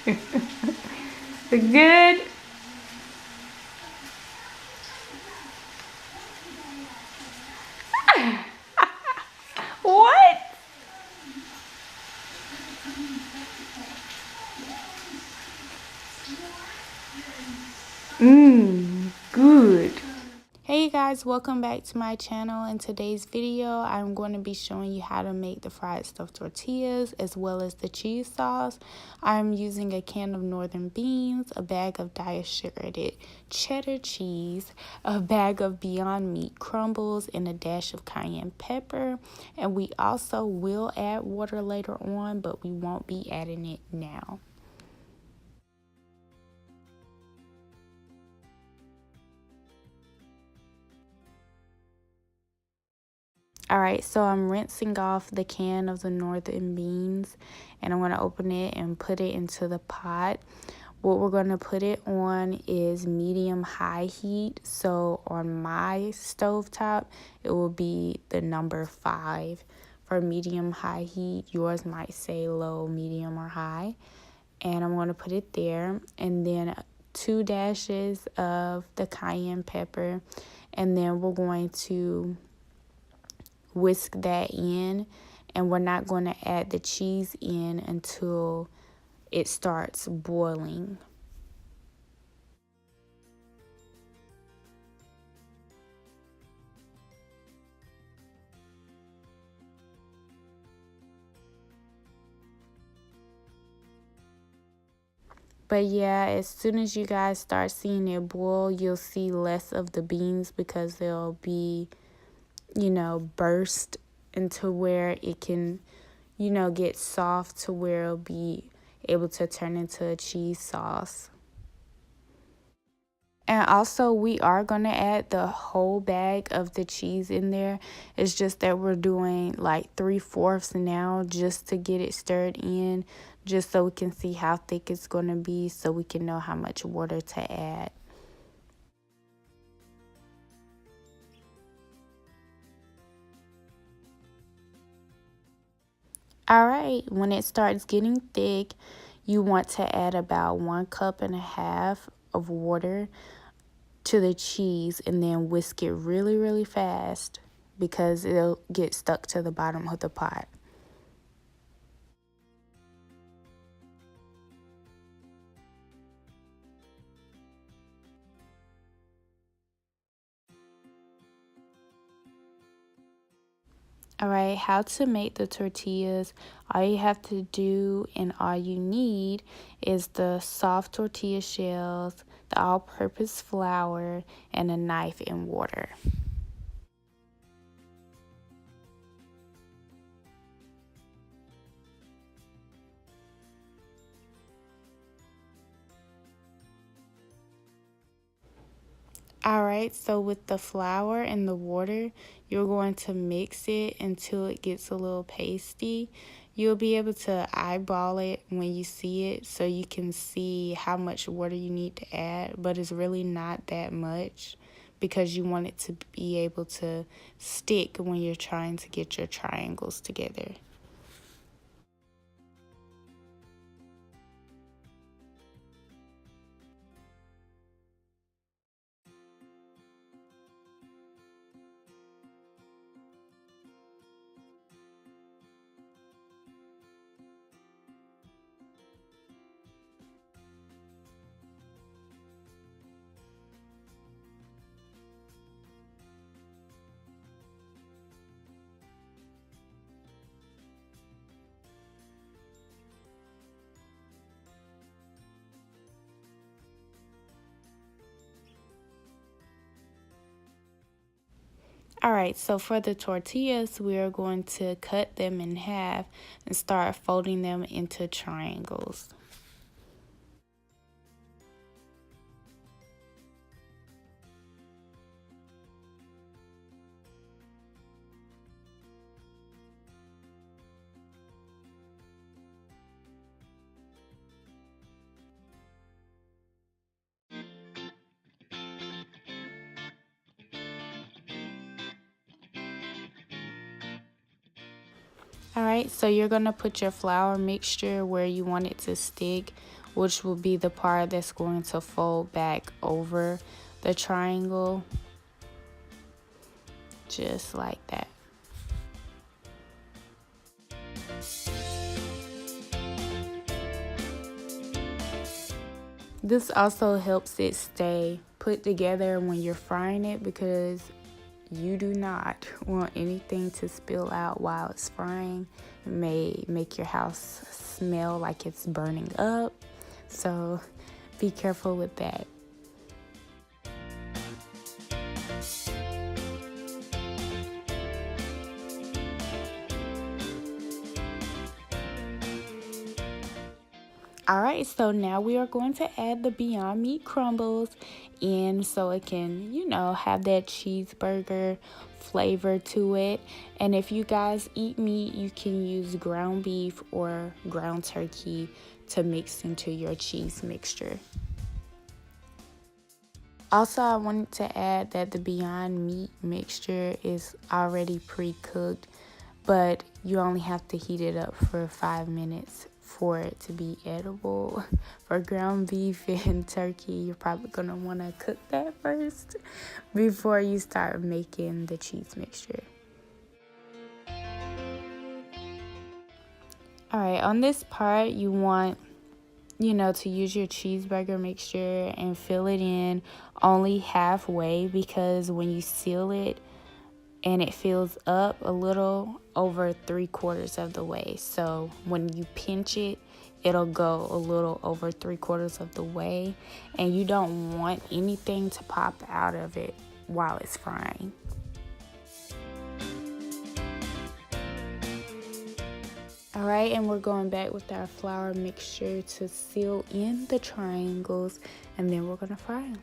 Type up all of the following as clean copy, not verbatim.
Look good? What? Good. Hey you guys, welcome back to my channel. In today's video, I'm going to be showing you how to make the fried stuffed tortillas as well as the cheese sauce. I'm using a can of northern beans, a bag of diet-shredded cheddar cheese, a bag of Beyond Meat crumbles, and a dash of cayenne pepper. And we also will add water later on, but we won't be adding it now. Alright, so I'm rinsing off the can of the northern beans, and I'm going to open it and put it into the pot. What we're going to put it on is medium-high heat. So on my stovetop, it will be the number 5. For medium-high heat, yours might say low, medium, or high. And I'm going to put it there, and then 2 dashes of the cayenne pepper, and then we're going to whisk that in, and we're not going to add the cheese in until it starts boiling. But yeah, as soon as you guys start seeing it boil, you'll see less of the beans because they'll be, burst into where it can, get soft to where it'll be able to turn into a cheese sauce. And also, we are going to add the whole bag of the cheese in there. It's just that we're doing like 3/4 now just to get it stirred in, just so we can see how thick it's going to be, so we can know how much water to add. Alright, when it starts getting thick, you want to add about 1.5 cups of water to the cheese, and then whisk it really, really fast because it'll get stuck to the bottom of the pot. Alright, how to make the tortillas. All you have to do and all you need is the soft tortilla shells, the all-purpose flour, and a knife and water. Alright, so with the flour and the water, you're going to mix it until it gets a little pasty. You'll be able to eyeball it when you see it so you can see how much water you need to add, but it's really not that much because you want it to be able to stick when you're trying to get your triangles together. Alright, so for the tortillas, we are going to cut them in half and start folding them into triangles. Alright, so you're going to put your flour mixture where you want it to stick which will be the part that's going to fold back over the triangle, just like that. This also helps it stay put together when you're frying it, because you do not want anything to spill out while it's frying. It may make your house smell like it's burning up, so be careful with that. Alright, so now we are going to add the Beyond Meat crumbles in, so it can, you know, have that cheeseburger flavor to it. And if you guys eat meat, you can use ground beef or ground turkey to mix into your cheese mixture. Also, I wanted to add that the Beyond Meat mixture is already pre-cooked, but you only have to heat it up for 5 minutes for it to be edible. For ground beef and turkey, you're probably gonna want to cook that first before you start making the cheese mixture. Alright, on this part, you want, you know, to use your cheeseburger mixture and fill it in only halfway, because when you seal it and it fills up a little, over 3/4 of the way. So when you pinch it, it'll go a little over 3/4 of the way, and you don't want anything to pop out of it while it's frying. Alright, and we're going back with our flour mixture to seal in the triangles, and then we're gonna fry them.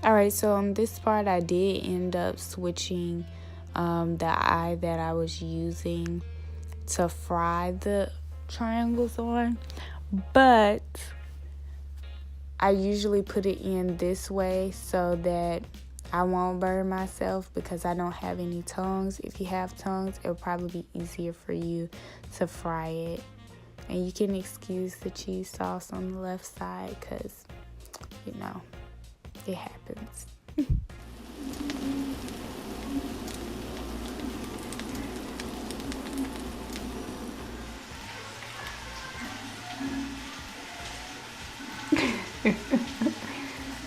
Alright, so on this part, I did end up switching the eye that I was using to fry the triangles on, but I usually put it in this way so that I won't burn myself, because I don't have any tongs. If you have tongs, it'll probably be easier for you to fry it. And you can excuse the cheese sauce on the left side, because, you know, it happens.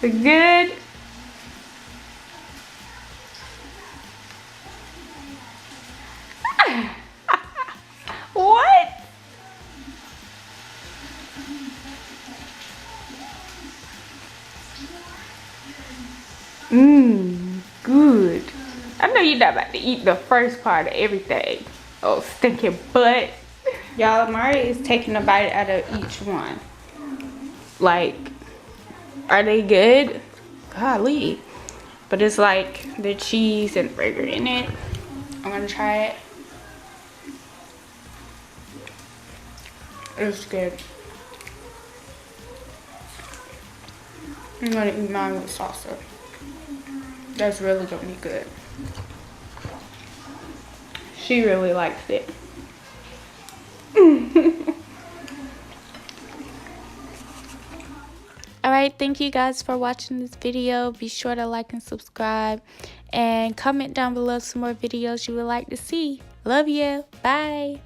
Good. What? Good. I know you're not about to eat the first part of everything. Oh, stinking butt. Y'all, Amare is taking a bite out of each one. Like, are they good? Golly. But it's like the cheese and burger in it. I'm gonna try it. It's good. I'm gonna eat mine with salsa. That's really gonna be good. She really likes it. Alright, thank you guys for watching this video. Be sure to like and subscribe, and comment down below some more videos you would like to see. Love you. Bye.